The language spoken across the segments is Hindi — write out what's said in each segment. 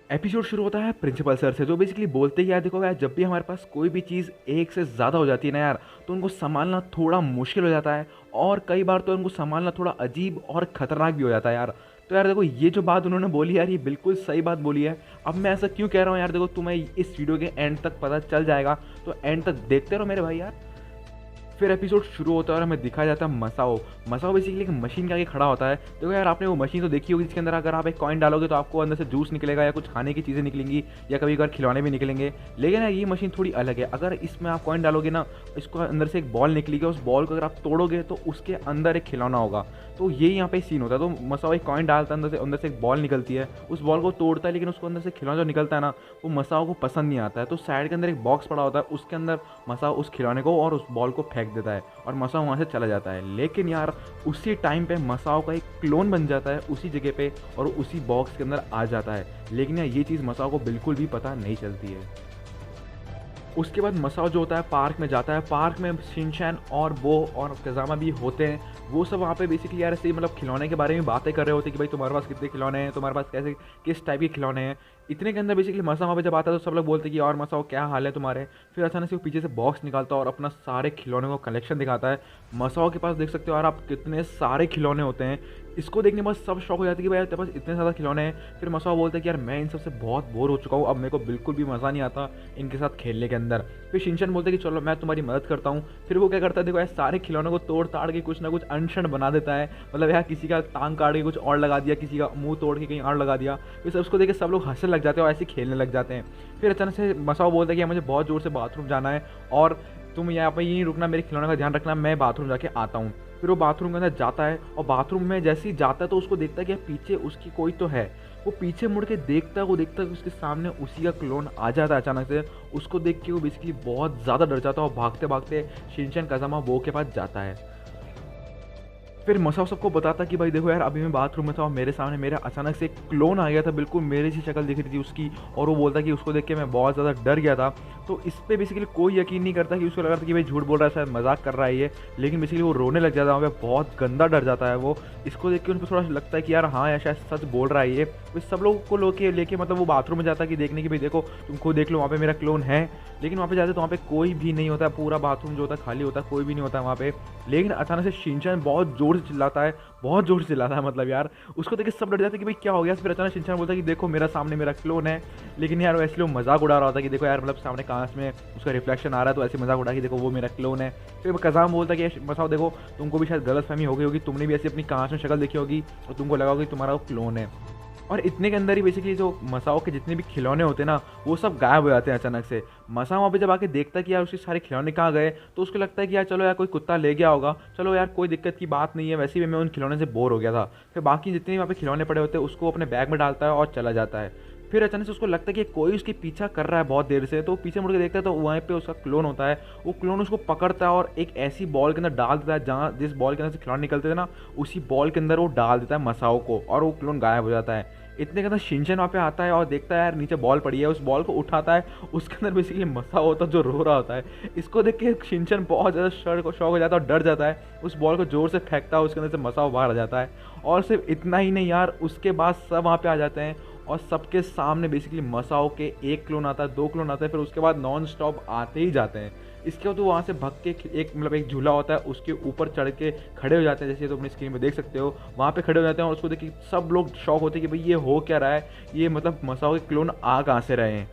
एपिसोड शुरू होता है प्रिंसिपल सर से, जो बेसिकली बोलते ही यार देखो यार, जब भी हमारे पास कोई भी चीज़ एक से ज़्यादा हो जाती है ना यार, तो उनको संभालना थोड़ा मुश्किल हो जाता है। और कई बार तो उनको संभालना थोड़ा अजीब और ख़तरनाक भी हो जाता है यार। तो यार देखो, ये जो बात उन्होंने बोली यार, ये बिल्कुल सही बात बोली है। अब मैं ऐसा क्यों कह रहा हूँ यार, देखो तुम्हें इस वीडियो के एंड तक पता चल जाएगा, तो एंड तक देखते रहो मेरे भाई यार। फिर एपिसोड शुरू होता है और हमें दिखाया जाता है मसाओ। मसाओ बेसिकली एक मशीन के आगे खड़ा होता है। देखो यार, आपने वो मशीन तो देखी होगी जिसके अंदर अगर आप एक कॉइन डालोगे तो आपको अंदर से जूस निकलेगा या कुछ खाने की चीज़ें निकलेंगी या कभी कभार खिलौने भी निकलेंगे। लेकिन यार ये मशीन थोड़ी अलग है। अगर इसमें आप कॉइन डालोगे ना, इसको अंदर से एक बॉल निकलेगी, उस बॉल को अगर आप तोड़ोगे तो उसके अंदर एक खिलौना होगा। तो ये यहाँ पे सीन होता है। तो मसाओ एक कॉइन डालता है, अंदर से एक बॉल निकलती है, उस बॉल को तोड़ता है, लेकिन उसको अंदर से खिलौना जो निकलता है ना, वो मसाओ को पसंद नहीं आता है। तो साइड के अंदर एक बॉक्स पड़ा होता है, उसके अंदर मसाओ उस खिलौने को और उस बॉल को फेंक देता है और मसाओ वहाँ से चला जाता है। लेकिन यार उसी टाइम पे मसाओ का एक क्लोन बन जाता है उसी जगह पे और उसी बॉक्स के अंदर आ जाता है। लेकिन यार ये चीज़ मसाओ को बिल्कुल भी पता नहीं चलती है। उसके बाद मसाओ जो होता है पार्क में जाता है। पार्क में शिनचैन और बो और कज़ामा भी होते हैं। वो सब वहाँ पे बेसिकली यार ऐसे ही मतलब खिलौने के बारे में बातें कर रहे होते हैं कि भाई तुम्हारे पास कितने खिलौने हैं, तुम्हारे पास कैसे किस टाइप के खिलौने हैं। इतने के अंदर बेसिकली मसाओ वहाँ पे जब आता है तो सब लोग बोलते हैं कि और मसाओ क्या हाल है तुम्हारे। फिर अचानक से वो पीछे से बॉक्स निकालता है और अपना सारे खिलौने को कलेक्शन दिखाता है। मसाओ के पास देख सकते हो यार आप, कितने सारे खिलौने होते हैं। इसको देखने के बाद सब शौक हो जाते हैं कि भाई तेरे पास इतने ज़्यादा खिलौने हैं। फिर मसाओ बोलता है कि यार मैं इन सबसे बहुत बोर हो चुका हूँ, अब मेरे को बिल्कुल भी मज़ा नहीं आता इनके साथ खेलने के अंदर। फिर शिनचैन बोलते हैं कि चलो मैं तुम्हारी मदद करता हूँ। फिर वो क्या करता है, देखो यार सारे खिलौनों को तोड़ ताड़ के कुछ ना कुछ अनशन बना देता है। मतलब यार किसी का टांग काट के कुछ और लगा दिया, किसी का मुंह तोड़ के कहीं और लगा दिया। फिर सब उसको देख के सब लोग हंसने लग जाते हैं और ऐसे खेलने लग जाते हैं। फिर अचानक से मसाओ बोलता है कि मुझे बहुत ज़ोर से बाथरूम जाना है और तुम यहाँ पर यहीं रुकना, मेरे खिलौने का ध्यान रखना, मैं बाथरूम जाके आता हूँ। फिर वो बाथरूम के अंदर जाता है और बाथरूम में जैसे ही जाता है तो उसको देखता है कि पीछे उसकी कोई तो है। वो पीछे मुड़ के देखता है, वो देखता है कि उसके सामने उसी का क्लोन आ जाता है अचानक से। उसको देख के वो बेसिकली बहुत ज़्यादा डर जाता है और भागते भागते शिनचैन कज़ामा वो के पास जाता है। फिर मसाओ सबको बताता कि भाई देखो यार, अभी मैं बाथरूम में था और मेरे सामने मेरा अचानक से एक क्लोन आ गया था, बिल्कुल मेरी सी शक्ल दिख रही थी उसकी। और वो बोलता कि उसको देख के मैं बहुत ज़्यादा डर गया था। तो इस पर बेसिकली कोई यकीन नहीं करता, कि उसको लगा था कि भाई झूठ बोल रहा है, शायद मजाक कर रहा है ये। लेकिन बेसिकली वो रोने लग जाता है वहाँ पे, बहुत गंदा डर जाता है वो। इसको देख के उनको थोड़ा लगता है कि यार हाँ यार शायद सच बोल रहा है ये। फिर सब लोगों को लेके मतलब वो बाथरूम में जाता है कि देखने की भाई देखो तुम खुद देख लो वहाँ पे मेरा क्लोन है। लेकिन वहाँ पे जाते तो वहाँ पे कोई भी नहीं होता, पूरा बाथरूम जो होता है खाली होता है, कोई भी नहीं होता वहाँ पे। लेकिन अचानक से शिनचैन बहुत ज़ोर से चिल्लाता है, बहुत जोर से चिल्लाता है मतलब यार। उसको देख के सब डर जाते हैं कि भाई क्या हो गया। फिर अचानक शिनचैन बोलता है कि देखो मेरा सामने मेरा क्लोन है। लेकिन यार वो ऐसे वो मजाक उड़ा रहा होता है कि देखो यार मतलब सामने कांच में उसका रिफ्लेक्शन आ रहा है, तो ऐसे मजाक उड़ा कि देखो वो मेरा क्लोन है। फिर कज़ाम बोलता है कि मसाओ देखो तुमको भी शायद गलतफहमी हो गई होगी, तुमने भी ऐसी अपनी कांच में शक्ल देखी होगी और तुमको लगा होगा कि तुम्हारा वो क्लोन है। और इतने के अंदर ही बेसिकली जो मसाओ के जितने भी खिलौने होते हैं ना, वो सब गायब हो जाते हैं अचानक से। मसाओ वहाँ पे जब आके देखता है कि यार उसके सारे खिलौने कहाँ गए, तो उसको लगता है कि यार चलो यार कोई कुत्ता ले गया होगा, चलो यार कोई दिक्कत की बात नहीं है, वैसे भी मैं उन खिलौने से बोर हो गया था। फिर बाकी जितने भी वहाँ पे खिलौने पड़े होते हैं उसको अपने बैग में डालता है और चला जाता है। फिर अचानक से उसको लगता है कि कोई उसके पीछा कर रहा है बहुत देर से। तो पीछे मुड़ के देखता है तो वहाँ पे उसका क्लोन होता है। वो क्लोन उसको पकड़ता है और एक ऐसी बॉल के अंदर डाल देता है जहाँ जिस बॉल के अंदर से खिलौने निकलते थे ना, उसी बॉल के अंदर वो डाल देता है मसाओ को और वो क्लोन गायब हो जाता है। इतने के अंदर शिनचैन वहाँ पे आता है और देखता है यार नीचे बॉल पड़ी है, उस बॉल को उठाता है। उसके अंदर बेसिकली मसाओ होता है जो रो रहा होता है। इसको देख के शिनचैन बहुत ज़्यादा शॉक हो जाता है और डर जाता है। उस बॉल को जोर से फेंकता है, उसके अंदर से मसाओ बाहर आ जाता है। और सिर्फ इतना ही नहीं यार, उसके बाद सब वहाँ पे आ जाते हैं और सबके सामने बेसिकली मसाओ के एक क्लोन आता है, दो क्लोन आते हैं, फिर उसके बाद नॉन स्टॉप आते ही जाते हैं। इसके बाद तो वहाँ से भग के एक मतलब एक झूला होता है, उसके ऊपर चढ़ के खड़े हो जाते हैं, जैसे तो अपनी स्क्रीन में देख सकते हो। वहाँ पे खड़े हो जाते हैं और उसको देख के सब लोग शॉक होते हैं कि भाई ये हो क्या रहा है, ये मतलब मसाओ के क्लोन आ कहाँ से रहे हैं।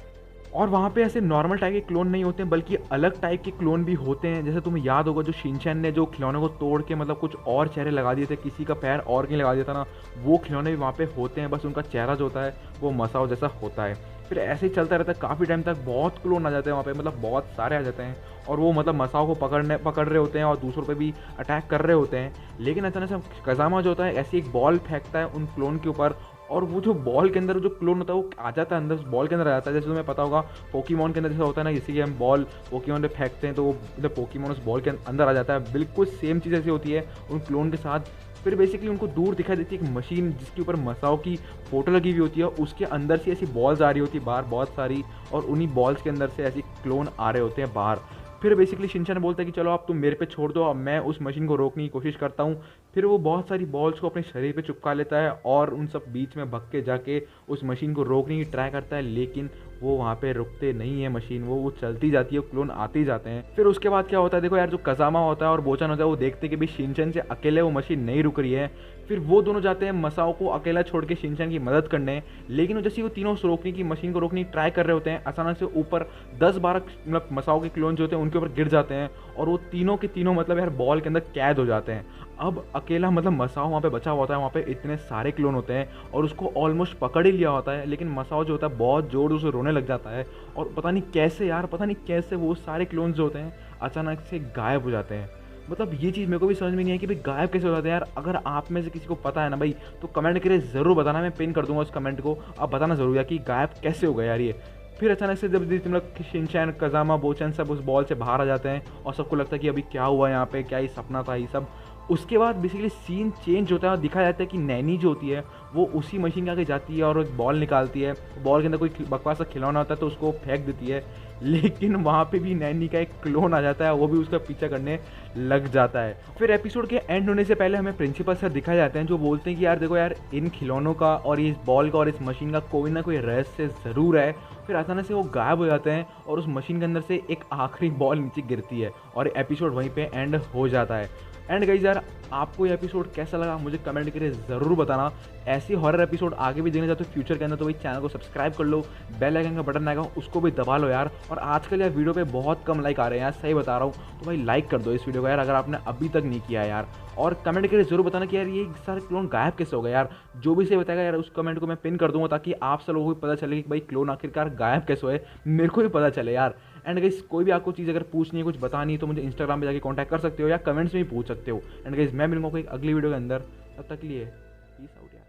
और वहाँ पे ऐसे नॉर्मल टाइप के क्लोन नहीं होते हैं, बल्कि अलग टाइप के क्लोन भी होते हैं। जैसे तुम्हें याद होगा जो शिनचैन ने जो खिलौने को तोड़ के मतलब कुछ और चेहरे लगा दिए थे, किसी का पैर और कहीं लगा दिया था ना, वो खिलौने भी वहाँ पे होते हैं, बस उनका चेहरा जो होता है वो मसाओ जैसा होता है। फिर ऐसे ही चलता रहता है काफ़ी टाइम तक, बहुत क्लोन आ जाते हैं वहाँ पे, मतलब बहुत सारे आ जाते हैं। और वो मतलब मसाओ को पकड़ रहे होते हैं और दूसरों पे भी अटैक कर रहे होते हैं। लेकिन अचानक से कज़ामा जो होता है ऐसी एक बॉल फेंकता है उन क्लोन के ऊपर, और वो जो बॉल के अंदर जो क्लोन होता है वो आ जाता है अंदर, उस बॉल के अंदर आ जाता है। जैसे तुम्हें पता होगा पोकेमॉन के अंदर जैसा होता है ना, जैसे कि हम बॉल पोकेमॉन पे फेंकते हैं तो वो पोकेमॉन उस बॉल के अंदर आ जाता है। बिल्कुल सेम चीज़ ऐसी होती है उन क्लोन के साथ। फिर बेसिकली उनको दूर दिखाई देती है एक मशीन जिसके ऊपर मसाओ की फोटो लगी हुई होती है, उसके अंदर से ऐसी बॉल्स आ रही होती है बाहर बहुत सारी, और उन्हीं बॉल्स के अंदर से ऐसी क्लोन आ रहे होते हैं बाहर। फिर बेसिकली शिनचैन बोलता है कि चलो अब तुम मेरे पे छोड़ दो, अब मैं उस मशीन को रोकने की कोशिश करता हूँ। फिर वो बहुत सारी बॉल्स को अपने शरीर पे चिपका लेता है और उन सब बीच में भग के जाके उस मशीन को रोकने की ट्राई करता है, लेकिन वो वहाँ पे रुकते नहीं है मशीन, वो चलती जाती है, क्लोन आते ही जाते हैं। फिर उसके बाद क्या होता है, देखो यार, जो कज़ामा होता है और बोचान होता है वो देखते हैं कि भाई शिनचैन से अकेले वो मशीन नहीं रुक रही है। फिर वो दोनों जाते हैं मसाओ को अकेला छोड़ के शिनचैन की मदद करने, लेकिन जैसे वो तीनों रोकने की मशीन को रोकने की ट्राई कर रहे होते हैं, अचानक से ऊपर 10-12 मतलब मसाओ के क्लोन जो होते हैं उनके ऊपर गिर जाते हैं और वो तीनों के तीनों मतलब यार बॉल के अंदर कैद हो जाते हैं। अब अकेला मतलब मसाओ वहाँ पे बचा हुआ होता है, वहाँ पे इतने सारे क्लोन होते हैं और उसको ऑलमोस्ट पकड़ ही लिया होता है, लेकिन मसाओ जो होता है बहुत जोर से रोने लग जाता है और पता नहीं कैसे यार, पता नहीं कैसे वो सारे क्लोन्स जो होते हैं अचानक से गायब हो जाते हैं। मतलब ये चीज़ मेरे को भी समझ में नहीं है कि भाई गायब कैसे हो जाते हैं यार। अगर आप में से किसी को पता है ना भाई, तो कमेंट करके ज़रूर बताना, मैं पिन कर दूंगा उस कमेंट को। आप बताना ज़रूर यार कि गायब कैसे हो गए यार ये। फिर अचानक से जब मतलब शिनचैन, कज़ामा, बोचन सब उस बॉल से बाहर आ जाते हैं और सबको लगता है कि अभी क्या हुआ यहाँ पे, क्या ये सपना था ये सब। उसके बाद बेसिकली सीन चेंज होता है और दिखाया जाता है कि नैनी जो होती है वो उसी मशीन के आगे जाती है और एक बॉल निकालती है। बॉल के अंदर कोई बकवास सा खिलौना होता है तो उसको फेंक देती है, लेकिन वहाँ पे भी नैनी का एक क्लोन आ जाता है, वो भी उसका पीछा करने लग जाता है। फिर एपिसोड के एंड होने से पहले हमें प्रिंसिपल सर दिखाए जाते हैं जो बोलते हैं कि यार देखो यार, इन खिलौनों का और इस बॉल का और इस मशीन का कोई ना कोई रहस्य ज़रूर है। फिर अचानक से वो गायब हो जाते हैं और उस मशीन के अंदर से एक आखिरी बॉल नीचे गिरती है और एपिसोड वहीं पे एंड हो जाता है। एंड गाइस यार, आपको ये एपिसोड कैसा लगा मुझे कमेंट करके ज़रूर बताना। ऐसी हॉरर एपिसोड आगे भी देखना चाहते हो फ्यूचर के अंदर तो भाई चैनल को सब्सक्राइब कर लो, बेल आइकन का बटन आएगा उसको भी दबा लो यार। और आजकल यार वीडियो पे बहुत कम लाइक आ रहे हैं यार, सही बता रहा हूँ, तो भाई लाइक कर दो इस वीडियो को यार अगर आपने अभी तक नहीं किया है यार। और कमेंट करके ज़रूर बताना कि यार ये सारे क्लोन गायब कैसे हो गए यार। जो भी सही बताएगा यार उस कमेंट को मैं पिन कर दूंगा ताकि आप सब लोगों को पता चले कि भाई क्लोन आखिरकार गायब कैसे हुए, मेरे को भी पता चले यार। एंड गाइस, कोई भी आपको चीज़ अगर पूछनी है, कुछ बतानी है, तो मुझे इंस्टाग्राम पे जाके कांटेक्ट कर सकते हो या कमेंट्स में भी पूछ सकते हो। एंड गाइस, मैं मिलूंगा कोई अगली वीडियो के अंदर, तब तक के लिए पीस आउट यार।